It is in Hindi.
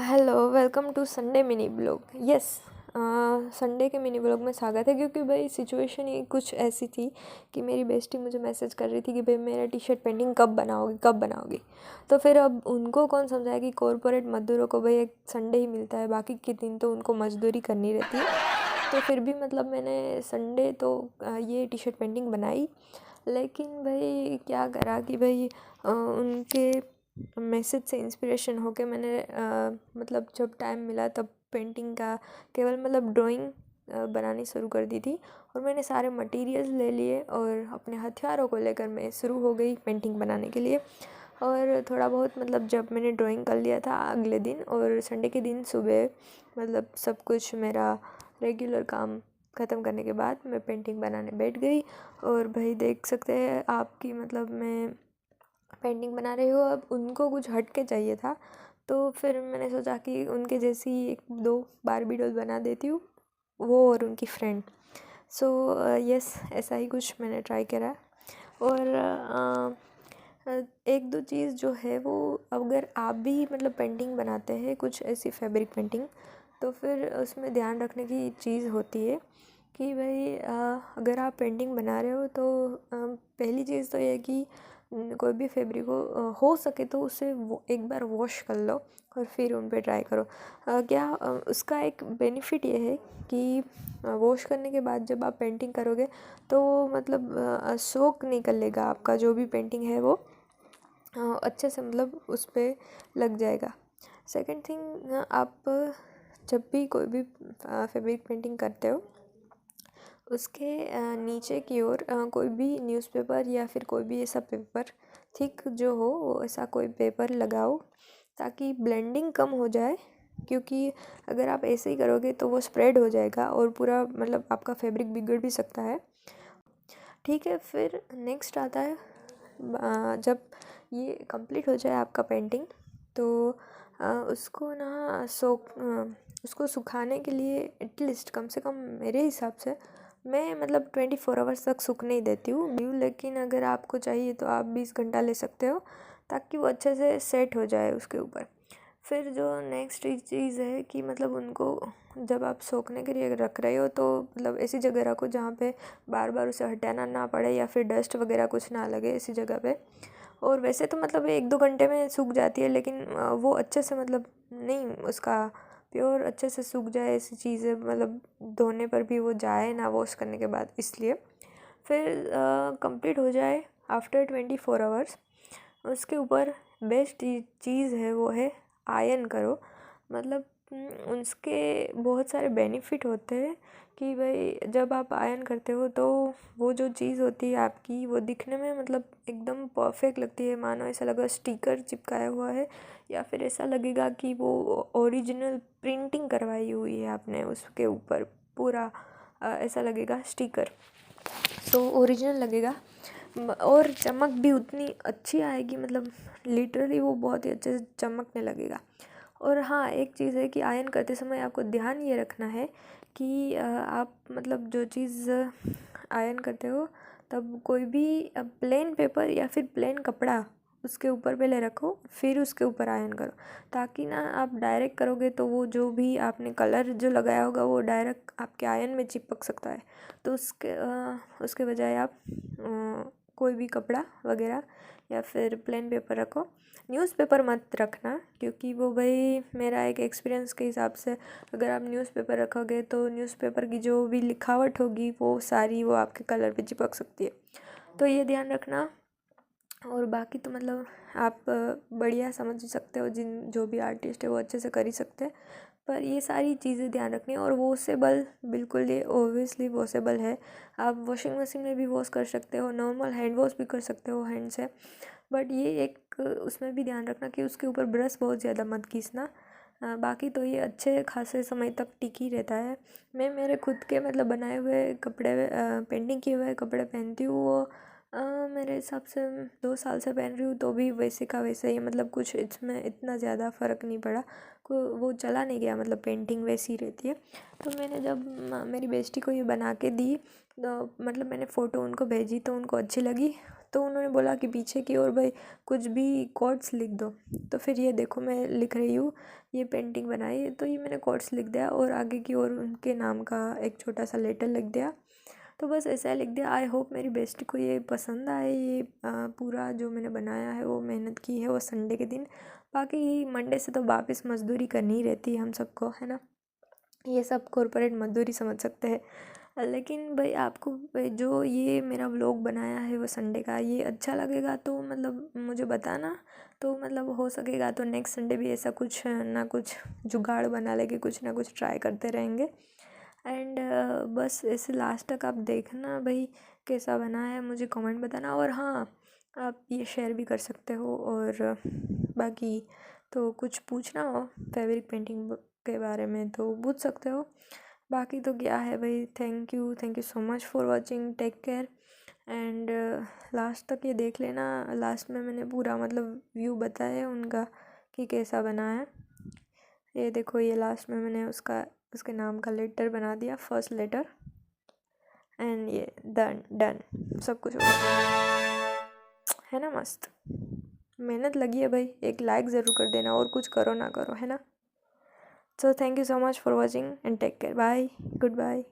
Hello, welcome to Sunday mini blog. Yes, Sunday के मिनी ब्लॉग में स्वागत है। क्योंकि भाई सिचुएशन ही कुछ ऐसी थी कि मेरी बेस्टी मुझे मैसेज कर रही थी कि भाई मेरा टी शर्ट पेंटिंग कब बनाओगी। तो फिर अब उनको कौन समझाए कि कॉरपोरेट मज़दूरों को भाई एक संडे ही मिलता है, बाकी के दिन तो उनको मजदूरी करनी रहती है। तो फिर भी मतलब मैंने संडे तो ये टी शर्ट पेंटिंग बनाई। लेकिन भाई क्या करा कि भाई उनके मैसेज से इंस्पिरेशन होके मैंने मतलब जब टाइम मिला तब पेंटिंग का केवल मतलब ड्राइंग बनानी शुरू कर दी थी। और मैंने सारे मटेरियल्स ले लिए और अपने हथियारों को लेकर मैं शुरू हो गई पेंटिंग बनाने के लिए। और थोड़ा बहुत मतलब जब मैंने ड्राइंग कर लिया था अगले दिन और संडे के दिन सुबह मतलब सब कुछ मेरा रेगुलर काम ख़त्म करने के बाद मैं पेंटिंग बनाने बैठ गई। और भाई देख सकते हैं आपकी मतलब मैं पेंटिंग बना रही हूँ। अब उनको कुछ हट के चाहिए था, तो फिर मैंने सोचा कि उनके जैसी एक दो बारबी डॉल बना देती हूँ, वो और उनकी फ्रेंड। सो यस, ऐसा ही कुछ मैंने ट्राई करा। और एक दो चीज़ जो है वो, अगर आप भी मतलब पेंटिंग बनाते हैं कुछ ऐसी फैब्रिक पेंटिंग, तो फिर उसमें ध्यान रखने की चीज़ होती है कि भाई अगर आप पेंटिंग बना रहे हो तो पहली चीज़ तो ये है कि कोई भी फैब्रिक हो सके तो उसे एक बार वॉश कर लो और फिर उन पे ट्राई करो। उसका एक बेनिफिट ये है कि वॉश करने के बाद जब आप पेंटिंग करोगे तो मतलब सोक निकल लेगा, आपका जो भी पेंटिंग है वो अच्छे से मतलब उस पर लग जाएगा। सेकंड थिंग, आप जब भी कोई भी फैब्रिक पेंटिंग करते हो उसके नीचे की ओर कोई भी न्यूज़पेपर या फिर कोई भी ऐसा पेपर थिक जो हो वो ऐसा कोई पेपर लगाओ ताकि ब्लेंडिंग कम हो जाए। क्योंकि अगर आप ऐसे ही करोगे तो वो स्प्रेड हो जाएगा और पूरा मतलब आपका फैब्रिक बिगड़ भी सकता है। ठीक है, फिर नेक्स्ट आता है जब ये कंप्लीट हो जाए आपका पेंटिंग तो उसको ना उसको सुखाने के लिए एटलीस्ट कम से कम मेरे हिसाब से मैं मतलब 24 आवर्स तक सूखने ही देती हूँ। लेकिन अगर आपको चाहिए तो आप 20 घंटा ले सकते हो ताकि वो अच्छे से सेट हो जाए उसके ऊपर। फिर जो नेक्स्ट चीज़ है कि मतलब उनको जब आप सोखने के लिए रख रहे हो तो मतलब ऐसी जगह रखो जहाँ पे बार बार उसे हटाना ना पड़े या फिर डस्ट वगैरह कुछ ना लगे ऐसी जगह पे। और वैसे तो मतलब 1-2 घंटे में सूख जाती है, लेकिन वो अच्छे से मतलब नहीं उसका प्योर अच्छे से सूख जाए ऐसी चीज़ें मतलब धोने पर भी वो जाए ना वॉश करने के बाद, इसलिए फिर कंप्लीट हो जाए आफ्टर 24 आवर्स। उसके ऊपर बेस्ट चीज़ है वो है आयरन करो। मतलब उसके बहुत सारे बेनिफिट होते हैं कि भाई जब आप आयरन करते हो तो वो जो चीज़ होती है आपकी वो दिखने में मतलब एकदम परफेक्ट लगती है, मानो ऐसा लगा स्टिकर चिपकाया हुआ है या फिर ऐसा लगेगा कि वो ओरिजिनल प्रिंटिंग करवाई हुई है आपने उसके ऊपर पूरा। ऐसा लगेगा स्टिकर, तो ओरिजिनल लगेगा और चमक भी उतनी अच्छी आएगी, मतलब लिटरली वो बहुत ही अच्छे से चमकने लगेगा। और हाँ, एक चीज़ है कि आयरन करते समय आपको ध्यान ये रखना है कि आप मतलब जो चीज़ आयरन करते हो तब कोई भी प्लेन पेपर या फिर प्लेन कपड़ा उसके ऊपर पहले रखो फिर उसके ऊपर आयरन करो, ताकि ना आप डायरेक्ट करोगे तो वो जो भी आपने कलर जो लगाया होगा वो डायरेक्ट आपके आयरन में चिपक सकता है। तो उसके बजाय आप कोई भी कपड़ा वगैरह या फिर प्लेन पेपर रखो। न्यूज़पेपर मत रखना, क्योंकि वो भाई मेरा एक एक्सपीरियंस के हिसाब से अगर आप न्यूज़पेपर रखोगे तो न्यूज़पेपर की जो भी लिखावट होगी वो सारी वो आपके कलर पे चिपक सकती है, तो ये ध्यान रखना। और बाकी तो मतलब आप बढ़िया समझ सकते हो, जिन जो भी आर्टिस्ट है वो अच्छे से कर ही सकते हैं, पर ये सारी चीज़ें ध्यान रखनी है। और वॉशेबल, बिल्कुल ये ओबियसली वॉशेबल है, आप वॉशिंग मशीन में भी वॉश कर सकते हो, नॉर्मल हैंड वॉश भी कर सकते हो हैंड से। बट ये एक उसमें भी ध्यान रखना कि उसके ऊपर ब्रश बहुत ज़्यादा मत घिसना। बाकी तो ये अच्छे खासे समय तक टिक ही रहता है। मैं मेरे खुद के मतलब बनाए हुए कपड़े पेंटिंग किए हुए कपड़े पहनती हूँ, वो मेरे हिसाब से 2 साल से पहन रही हूँ तो भी वैसे का वैसे ही, मतलब कुछ इसमें इतना ज़्यादा फ़र्क नहीं पड़ा, वो चला नहीं गया, मतलब पेंटिंग वैसी रहती है। तो मैंने जब मेरी बेस्टी को ये बना के दी तो मतलब मैंने फ़ोटो उनको भेजी तो उनको अच्छी लगी, तो उन्होंने बोला कि पीछे की ओर भाई कुछ भी कोट्स लिख दो। तो फिर ये देखो मैं लिख रही हूँ, ये पेंटिंग बनाई है तो ये मैंने कोट्स लिख दिया और आगे की ओर उनके नाम का एक छोटा सा लेटर लिख दिया। तो बस ऐसा लिख दिया। आई होप मेरी बेस्टी को ये पसंद आए। ये पूरा जो मैंने बनाया है वो मेहनत की है वो संडे के दिन। बाकी मंडे से तो वापस मज़दूरी करनी ही रहती है हम सबको, है ना। ये सब कॉरपोरेट मज़दूरी समझ सकते हैं। लेकिन भाई आपको जो ये मेरा व्लॉग बनाया है वो संडे का, ये अच्छा लगेगा तो मतलब मुझे बताना। तो मतलब हो सकेगा तो नेक्स्ट संडे भी ऐसा कुछ ना कुछ जुगाड़ बना लेके कुछ ना कुछ ट्राई करते रहेंगे। एंड बस ऐसे लास्ट तक आप देखना भाई कैसा बना है, मुझे कमेंट बताना। और हाँ, आप ये शेयर भी कर सकते हो। और बाकी तो कुछ पूछना हो फैब्रिक पेंटिंग के बारे में तो पूछ सकते हो। बाकी तो क्या है भाई, thank you so much for watching, take care. And last तक ये देख लेना, लास्ट में मैंने पूरा मतलब व्यू बताया है उनका कि कैसा बना है। ये देखो, ये लास्ट में मैंने उसके नाम का लेटर बना दिया, फर्स्ट लेटर। एंड ये डन डन सब कुछ हो गया, है ना। मस्त मेहनत लगी है भाई, एक लाइक ज़रूर कर देना और कुछ करो ना करो, है ना। So thank you so much for watching and take care, bye, good bye.